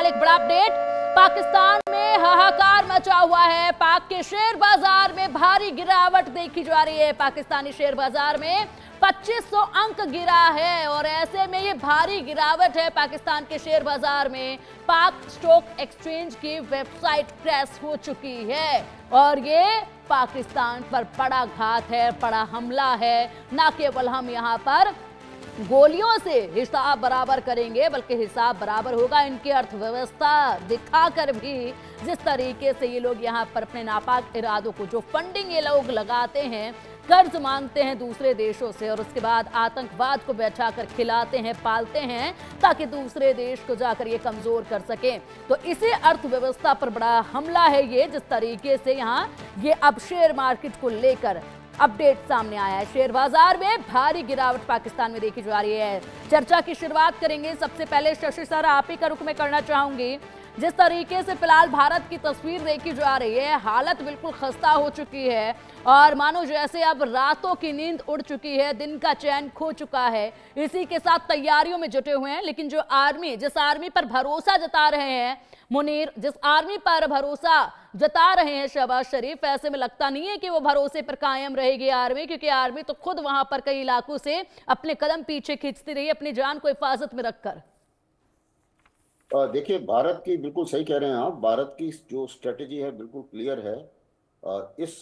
एक बड़ा अपडेट, पाकिस्तान में हाहाकार मचा हुआ है। पाक के शेयर बाजार में भारी गिरावट देखी जा रही है। पाकिस्तानी शेयर बाजार में 2500 अंक गिरा है और ऐसे में ये भारी गिरावट है पाकिस्तान के शेयर बाजार में। पाक स्टॉक एक्सचेंज की वेबसाइट क्रैश हो चुकी है और ये पाकिस्तान पर बड़ा घात है, बड़ा हमला है। ना केवल हम यहाँ पर गोलियों से हिसाब बराबर करेंगे बल्कि हिसाब बराबर होगा इनकी अर्थव्यवस्था दिखाकर भी। जिस तरीके से ये लोग यहाँ पर अपने नापाक इरादों को, जो फंडिंग ये लोग लगाते हैं, कर्ज मांगते हैं दूसरे देशों से और उसके बाद आतंकवाद को बैठा कर खिलाते हैं, पालते हैं ताकि दूसरे देश को जाकर ये कमजोर कर सकें। तो इसी अर्थव्यवस्था पर बड़ा हमला है ये, जिस तरीके से यहाँ ये अब शेयर मार्केट को लेकर अपडेट सामने आया है। शेयर बाजार में भारी गिरावट पाकिस्तान में देखी जा रही है। चर्चा की शुरुआत करेंगे। सबसे पहले शशि सर, आप ही का रुख में करना चाहूंगी। जिस तरीके से फिलहाल भारत की तस्वीर देखी जा रही है, हालत बिल्कुल खस्ता हो चुकी है और मानो जैसे अब रातों की नींद उड़ चुकी है, दिन का चैन खो चुका है। इसी के साथ तैयारियों में जुटे हुए हैं, लेकिन जो आर्मी, जिस आर्मी पर भरोसा जता रहे हैं मुनीर, जिस आर्मी पर भरोसा जता रहे हैं शहबाज शरीफ, ऐसे में लगता नहीं है कि वो भरोसे पर कायम रहेगी आर्मी, क्योंकि आर्मी तो खुद वहां पर कई इलाकों से अपने कदम पीछे खींचती रही अपनी जान को हिफाजत में रखकर। देखिए, भारत की बिल्कुल सही कह रहे हैं आप। भारत की जो स्ट्रेटेजी है बिल्कुल क्लियर है इस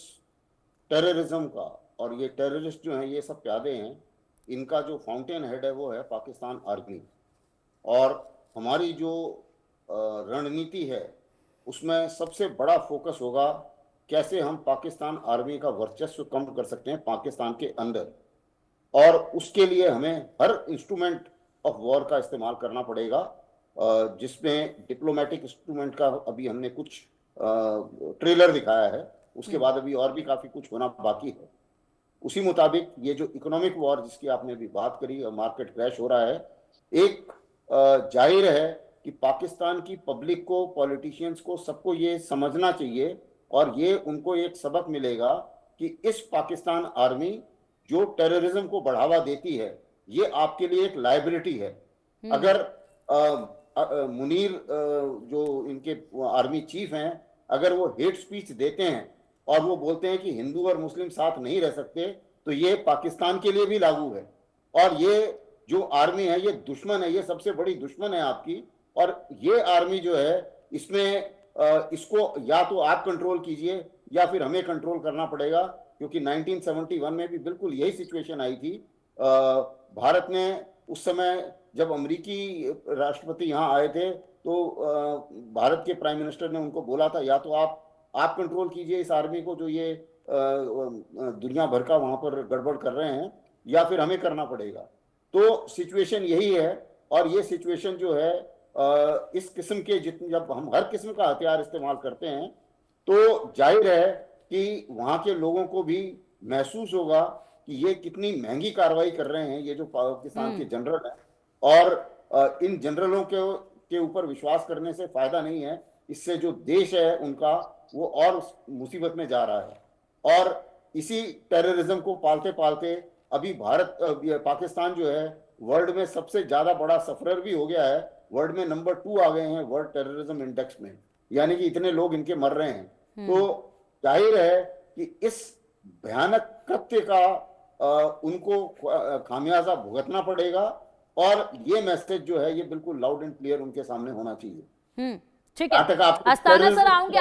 टेररिज्म का। और ये टेररिस्ट जो हैं, ये सब प्यादे हैं, इनका जो फाउंटेन हेड है वो है पाकिस्तान आर्मी। और हमारी जो रणनीति है उसमें सबसे बड़ा फोकस होगा कैसे हम पाकिस्तान आर्मी का वर्चस्व कम कर सकते हैं पाकिस्तान के अंदर। और उसके लिए हमें हर इंस्ट्रूमेंट ऑफ वॉर का इस्तेमाल करना पड़ेगा, जिसमें डिप्लोमेटिक इंस्ट्रूमेंट का अभी हमने कुछ ट्रेलर दिखाया है, उसके बाद अभी और भी काफ़ी कुछ होना बाकी है। उसी मुताबिक ये जो इकोनॉमिक वॉर जिसकी आपने अभी बात करी, मार्केट क्रैश हो रहा है, एक जाहिर है कि पाकिस्तान की पब्लिक को, पॉलिटिशियंस को, सबको ये समझना चाहिए और ये उनको एक सबक मिलेगा कि इस पाकिस्तान आर्मी जो टेररिज्म को बढ़ावा देती है, ये आपके लिए एक लायबिलिटी है। अगर मुनीर जो इनके आर्मी चीफ हैं, अगर वो हेट स्पीच देते हैं और वो बोलते हैं कि हिंदू और मुस्लिम साथ नहीं रह सकते, तो ये पाकिस्तान के लिए भी लागू है। और ये जो आर्मी है ये दुश्मन है, ये सबसे बड़ी दुश्मन है आपकी। और ये आर्मी जो है, इसमें इसको या तो आप कंट्रोल कीजिए या फिर हमें कंट्रोल करना पड़ेगा, क्योंकि 1971 में भी बिल्कुल यही सिचुएशन आई थी। भारत ने उस समय जब अमेरिकी राष्ट्रपति यहाँ आए थे तो भारत के प्राइम मिनिस्टर ने उनको बोला था या तो आप कंट्रोल कीजिए इस आर्मी को जो ये दुनिया भर का वहाँ पर गड़बड़ कर रहे हैं, या फिर हमें करना पड़ेगा। तो सिचुएशन यही है। और ये सिचुएशन जो है इस किस्म के, जितने जब हम हर किस्म का हथियार इस्तेमाल करते हैं तो जाहिर है कि वहाँ के लोगों को भी महसूस होगा कि ये कितनी महंगी कार्रवाई कर रहे हैं ये जो पाकिस्तान के जनरल हैं। और इन जनरलों के ऊपर विश्वास करने से फायदा नहीं है, इससे जो देश है उनका वो और मुसीबत में जा रहा है। और इसी टेररिज्म को पालते पालते अभी पाकिस्तान जो है वर्ल्ड में सबसे ज्यादा बड़ा सफरर भी हो गया है। वर्ल्ड में नंबर 2 आ गए हैं वर्ल्ड टेररिज्म इंडेक्स में, यानी कि इतने लोग इनके मर रहे हैं। तो जाहिर है कि इस भयानक कृत्य का उनको खामियाजा भुगतना पड़ेगा। और ये मैसेज जो है ये बिल्कुल लाउड एंड क्लियर उनके सामने होना चाहिए। ठीक है अस्थाना सर, आऊंगे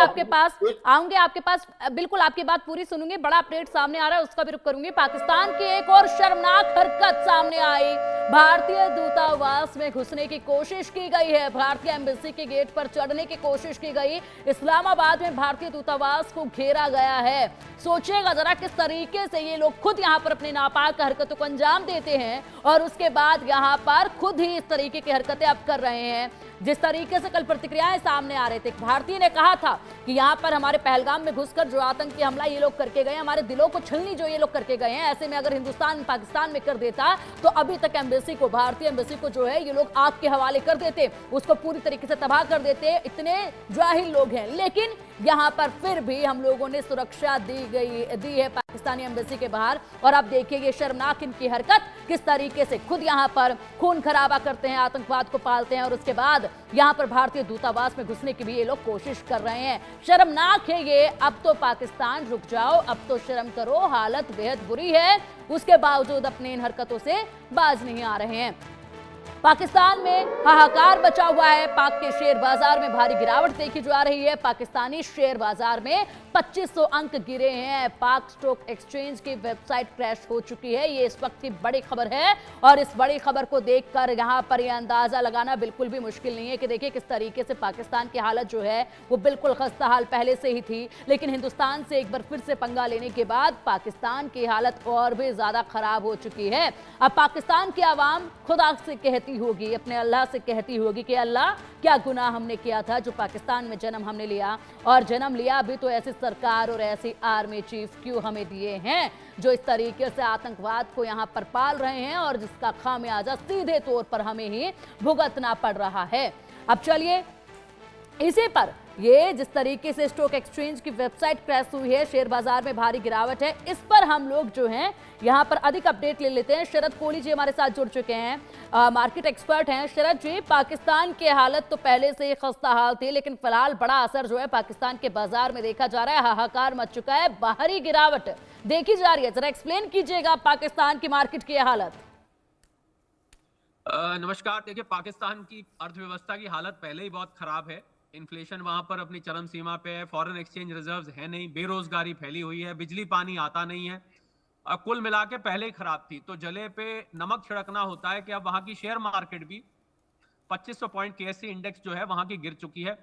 आपके पास बिल्कुल आपकी बात पूरी सुनूंगी। बड़ा अपडेट सामने आ रहा है, उसका भी रुख करूंगी। पाकिस्तान की एक और शर्मनाक हरकत सामने आई। भारतीय दूतावास में घुसने की कोशिश की गई है, भारतीय एम्बेसी के गेट पर चढ़ने की कोशिश की गई। इस्लामाबाद में भारतीय दूतावास को घेरा गया है। सोचिएगा जरा किस तरीके से ये लोग खुद यहाँ पर अपनी नापाक हरकतों को अंजाम देते हैं और उसके बाद यहाँ पर खुद ही इस तरीके की हरकतें अब कर रहे हैं। जिस तरीके से कल प्रतिक्रियाएं सामने आ रहे थे, भारतीय ने कहा था कि यहाँ पर हमारे पहलगाम में घुसकर जो आतंकी हमला ये लोग करके गए, हमारे दिलों को छलनी जो ये लोग करके गए हैं, ऐसे में अगर हिंदुस्तान पाकिस्तान में कर देता तो अभी तक एम्बेसी को, भारतीय एम्बेसी को जो है ये लोग आग के हवाले कर देते, उसको पूरी तरीके से तबाह कर देते। इतने जाहिल लोग हैं। लेकिन यहाँ पर फिर भी हम लोगों ने सुरक्षा दी है पाकिस्तानी एम्बेसी के बाहर। और अब देखिए ये शर्मनाक इनकी हरकत, किस तरीके से खुद यहाँ पर खून खराबा करते हैं, आतंकवाद को पालते हैं और उसके बाद यहाँ पर भारतीय दूतावास में घुसने की भी ये लोग कोशिश कर रहे हैं। शर्मनाक है ये। अब तो पाकिस्तान रुक जाओ, अब तो शर्म करो, हालत बेहद बुरी है। उसके बावजूद अपनी इन हरकतों से बाज नहीं आ रहे हैं। पाकिस्तान में हाहाकार मचा हुआ है। पाक के शेयर बाजार में भारी गिरावट देखी जा रही है। पाकिस्तानी शेयर बाजार में 2500 अंक गिरे हैं। पाक स्टॉक एक्सचेंज की वेबसाइट क्रैश हो चुकी है। ये इस वक्त की बड़ी खबर है और इस बड़ी खबर को देखकर यहां पर यह अंदाजा लगाना बिल्कुल भी मुश्किल नहीं है कि देखिए किस तरीके से पाकिस्तान की हालत जो है वो बिल्कुल खस्ता हाल पहले से ही थी, लेकिन हिंदुस्तान से एक बार फिर से पंगा लेने के बाद पाकिस्तान की हालत और भी ज्यादा खराब हो चुकी है। अब पाकिस्तान की आवाम खुदा से कहती होगी, अपने अल्लाह से कहती होगी कि अल्लाह क्या गुनाह हमने किया था जो पाकिस्तान में जन्म हमने लिया, और जन्म लिया भी तो ऐसी सरकार और ऐसी आर्मी चीफ क्यों हमें दिए हैं जो इस तरीके से आतंकवाद को यहां पर पाल रहे हैं और जिसका खामियाजा सीधे तौर पर हमें ही भुगतना पड़ रहा है। अब चलिए इसी पर ये जिस तरीके से स्टॉक एक्सचेंज की वेबसाइट क्रैश हुई है, शेयर बाजार में भारी गिरावट है, इस पर हम लोग जो हैं यहाँ पर अधिक अपडेट ले लेते हैं। शरद कोहली जी हमारे साथ जुड़ चुके हैं, मार्केट एक्सपर्ट हैं। शरद जी, पाकिस्तान की हालत तो पहले से ही खस्ता हाल थी, लेकिन फिलहाल बड़ा असर जो है पाकिस्तान के बाजार में देखा जा रहा है, हाहाकार मच चुका है, बाहरी गिरावट देखी जा रही है। जरा एक्सप्लेन कीजिएगा पाकिस्तान की मार्केट की हालत। नमस्कार। देखिए, पाकिस्तान की अर्थव्यवस्था की हालत पहले ही बहुत खराब है। इन्फ्लेशन वहां पर अपनी चरम सीमा पे है, फॉरेन एक्सचेंज रिजर्व्स है नहीं, बेरोजगारी फैली हुई है, बिजली पानी आता नहीं है। कुल मिला के पहले ही खराब थी, तो जले पे नमक छिड़कना होता है कि अब वहां की शेयर मार्केट भी 2500 पॉइंट KSE इंडेक्स जो है वहां की गिर चुकी है।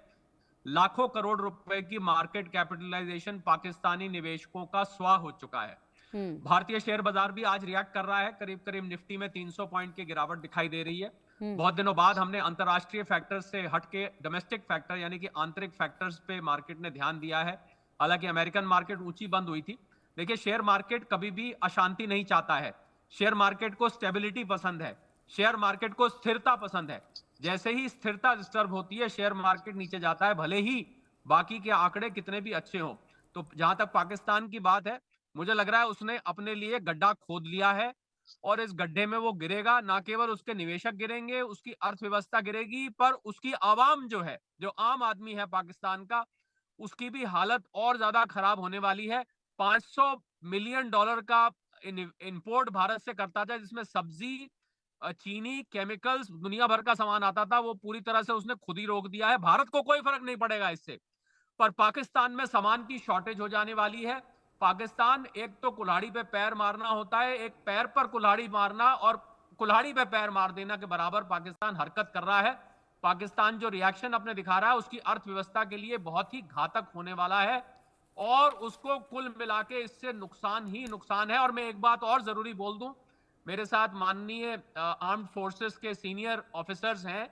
लाखों करोड़ रुपए की मार्केट कैपिटलाइजेशन पाकिस्तानी निवेशकों का स्वाह हो चुका है। भारतीय शेयर बाजार भी आज रिएक्ट कर रहा है। करीब करीब निफ्टी में 300 पॉइंट की गिरावट दिखाई दे रही है। बहुत दिनों बाद हमने अंतरराष्ट्रीय फैक्टर्स से हटके डोमेस्टिक फैक्टर यानी कि आंतरिक फैक्टर्स पे मार्केट ने ध्यान दिया है। हालांकि अमेरिकन मार्केट ऊंची बंद हुई थी। देखिए, शेयर मार्केट कभी भी अशांति नहीं चाहता है। शेयर मार्केट को स्टेबिलिटी पसंद है, शेयर मार्केट को स्थिरता पसंद है। जैसे ही स्थिरता डिस्टर्ब होती है, शेयर मार्केट नीचे जाता है, भले ही बाकी के आंकड़े कितने भी अच्छे हों। तो जहां तक पाकिस्तान की बात है, मुझे लग रहा है उसने अपने लिए गड्ढा खोद लिया है और इस गड्ढे में वो गिरेगा। ना केवल उसके निवेशक गिरेंगे, उसकी अर्थव्यवस्था गिरेगी, पर उसकी आवाम जो है, जो आम आदमी है पाकिस्तान का, उसकी भी हालत और ज्यादा खराब होने वाली है। $500 मिलियन का इंपोर्ट भारत से करता था, जिसमें सब्जी, चीनी, केमिकल्स, दुनिया भर का सामान आता था। वो पूरी तरह से उसने खुद ही रोक दिया है। भारत को कोई फर्क नहीं पड़ेगा इससे, पर पाकिस्तान में सामान की शॉर्टेज हो जाने वाली है। पाकिस्तान, एक तो कुल्हाड़ी पे पैर मारना होता है, एक पैर पर कुल्हाड़ी मारना और कुल्हाड़ी पे पैर मार देना के बराबर पाकिस्तान हरकत कर रहा है। पाकिस्तान जो रिएक्शन अपने दिखा रहा है, उसकी अर्थव्यवस्था के लिए बहुत ही घातक होने वाला है और उसको कुल मिला के इससे नुकसान ही नुकसान है। और मैं एक बात और जरूरी बोल दूं, मेरे साथ माननीय आर्म्ड फोर्सेस के सीनियर ऑफिसर्स हैं,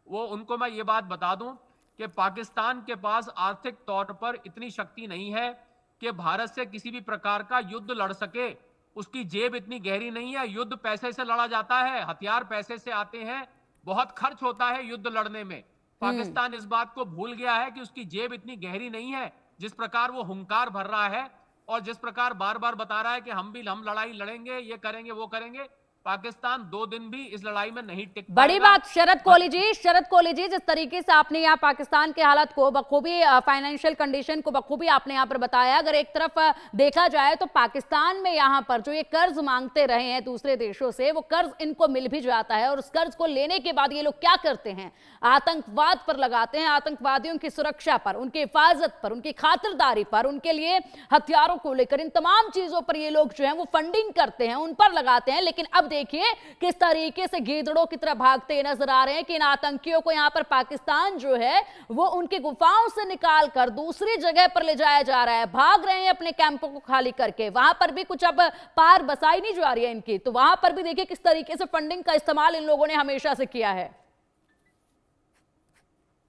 वो उनको मैं ये बात बता दूं कि पाकिस्तान के पास आर्थिक तौर पर इतनी शक्ति नहीं है कि भारत से किसी भी प्रकार का युद्ध लड़ सके। उसकी जेब इतनी गहरी नहीं है। युद्ध पैसे से लड़ा जाता है, हथियार पैसे से आते हैं, बहुत खर्च होता है युद्ध लड़ने में। पाकिस्तान इस बात को भूल गया है कि उसकी जेब इतनी गहरी नहीं है। जिस प्रकार वो हुंकार भर रहा है और जिस प्रकार बार बार बता रहा है कि हम लड़ाई लड़ेंगे, ये करेंगे, वो करेंगे, पाकिस्तान 2 दिन भी इस लड़ाई में नहीं टिक पाएगा। बड़ी बात शरद कोहली जी, जिस तरीके से आपने यहाँ पाकिस्तान के हालात को बखूबी, फाइनेंशियल कंडीशन को बखूबी आपने यहाँ पर बताया। अगर एक तरफ देखा जाए तो पाकिस्तान में यहाँ पर जो ये कर्ज मांगते रहे हैं दूसरे देशों से, वो कर्ज इनको मिल भी जाता है और उस कर्ज को लेने के बाद ये लोग क्या करते हैं, आतंकवाद पर लगाते हैं, आतंकवादियों की सुरक्षा पर, उनकी हिफाजत पर, उनकी खातिरदारी पर, उनके लिए हथियारों को लेकर, इन तमाम चीजों पर ये लोग जो है वो फंडिंग करते हैं, उन पर लगाते हैं। लेकिन अब देखिए किस तरीके से गीदड़ों की तरह भागते नजर आ रहे हैं कि इन आतंकियों को यहां पर पाकिस्तान जो है वो उनकी गुफाओं से निकाल कर दूसरी जगह पर ले जाया जा रहा है। भाग रहे हैं अपने कैंपों को खाली करके। वहां पर भी कुछ अब पार बसाई नहीं जा रही है इनकी, तो वहां पर भी देखिए किस तरीके से फंडिंग का इस्तेमाल इन लोगों ने हमेशा से किया है।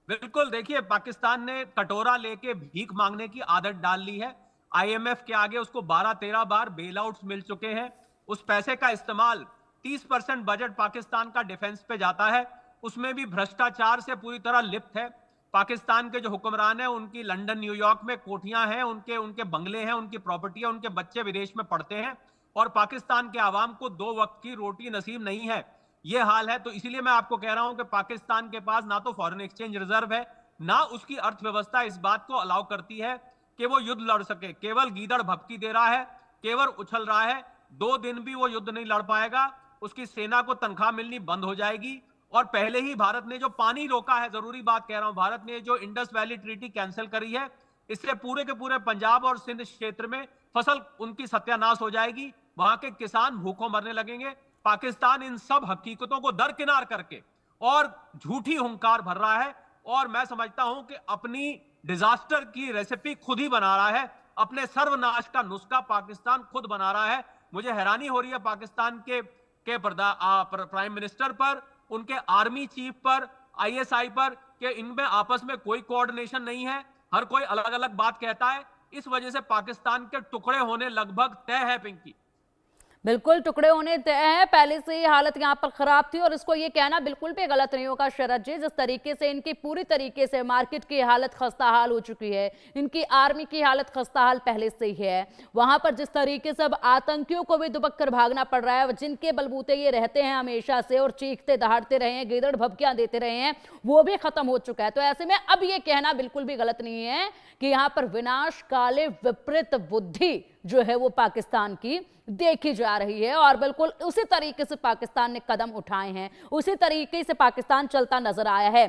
बिल्कुल, देखिए, पाकिस्तान ने कटोरा लेके भीख मांगने की आदत डाल ली है। IMF के आगे उसको 12-13 बार बेल आउट्स मिल चुके हैं। उस पैसे का इस्तेमाल, 30% बजट पाकिस्तान का डिफेंस पे जाता है, उसमें भी भ्रष्टाचार से पूरी तरह लिप्त है। पाकिस्तान के जो हुक्मरान हैं उनकी लंदन न्यूयॉर्क में कोठियां हैं, उनके उनके बंगले हैं, उनकी प्रॉपर्टी है, उनके बच्चे विदेश में पढ़ते हैं और पाकिस्तान के आवाम को 2 वक्त की रोटी नसीब नहीं है। ये हाल है। तो इसीलिए मैं आपको कह रहा हूं कि पाकिस्तान के पास ना तो फॉरेन एक्सचेंज रिजर्व है, ना उसकी अर्थव्यवस्था इस बात को अलाउ करती है कि वो युद्ध लड़ सके। केवल गीदड़ भपकी दे रहा है, केवल उछल रहा है। 2 दिन भी वो युद्ध नहीं लड़ पाएगा, उसकी सेना को तनख्वाह मिलनी बंद हो जाएगी। और पहले ही भारत ने जो पानी रोका है, जरूरी बात कह रहा हूं, भारत ने जो इंडस वैली ट्रीटी कैंसिल करी है, इससे पूरे के पूरे पंजाब और सिंध क्षेत्र में फसल उनकी सत्यानाश हो जाएगी, वहां के किसान भूखों मरने लगेंगे। पाकिस्तान इन सब हकीकतों को दरकिनार करके और झूठी हुंकार भर रहा है और मैं समझता हूं कि अपनी डिजास्टर की रेसिपी खुद ही बना रहा है, अपने सर्वनाश का नुस्खा पाकिस्तान खुद बना रहा है। मुझे हैरानी हो रही है पाकिस्तान के प्राइम मिनिस्टर पर, उनके आर्मी चीफ पर, आईएसआई पर, कि इनमें आपस में कोई कोऑर्डिनेशन नहीं है, हर कोई अलग अलग बात कहता है। इस वजह से पाकिस्तान के टुकड़े होने लगभग तय है। पिंकी, बिल्कुल टुकड़े होने तय है। पहले से ही हालत यहाँ पर खराब थी और इसको ये कहना बिल्कुल भी गलत नहीं होगा शरद जी, जिस तरीके से इनकी पूरी तरीके से मार्केट की हालत खस्ता हाल हो चुकी है, इनकी आर्मी की हालत खस्ता हाल पहले से ही है। वहां पर जिस तरीके से अब आतंकियों को भी दुबक कर भागना पड़ रहा है, जिनके बलबूते ये रहते हैं हमेशा से और चीखते दहाड़ते रहे हैं, गीदड़ भभकियां देते रहे हैं, वो भी खत्म हो चुका है। तो ऐसे में अब ये कहना बिल्कुल भी गलत नहीं है कि यहाँ पर विनाश काले विपरीत बुद्धि जो है वो पाकिस्तान की देखी जा रही है और बिल्कुल उसी तरीके से पाकिस्तान ने कदम उठाए हैं, उसी तरीके से पाकिस्तान चलता नजर आया है।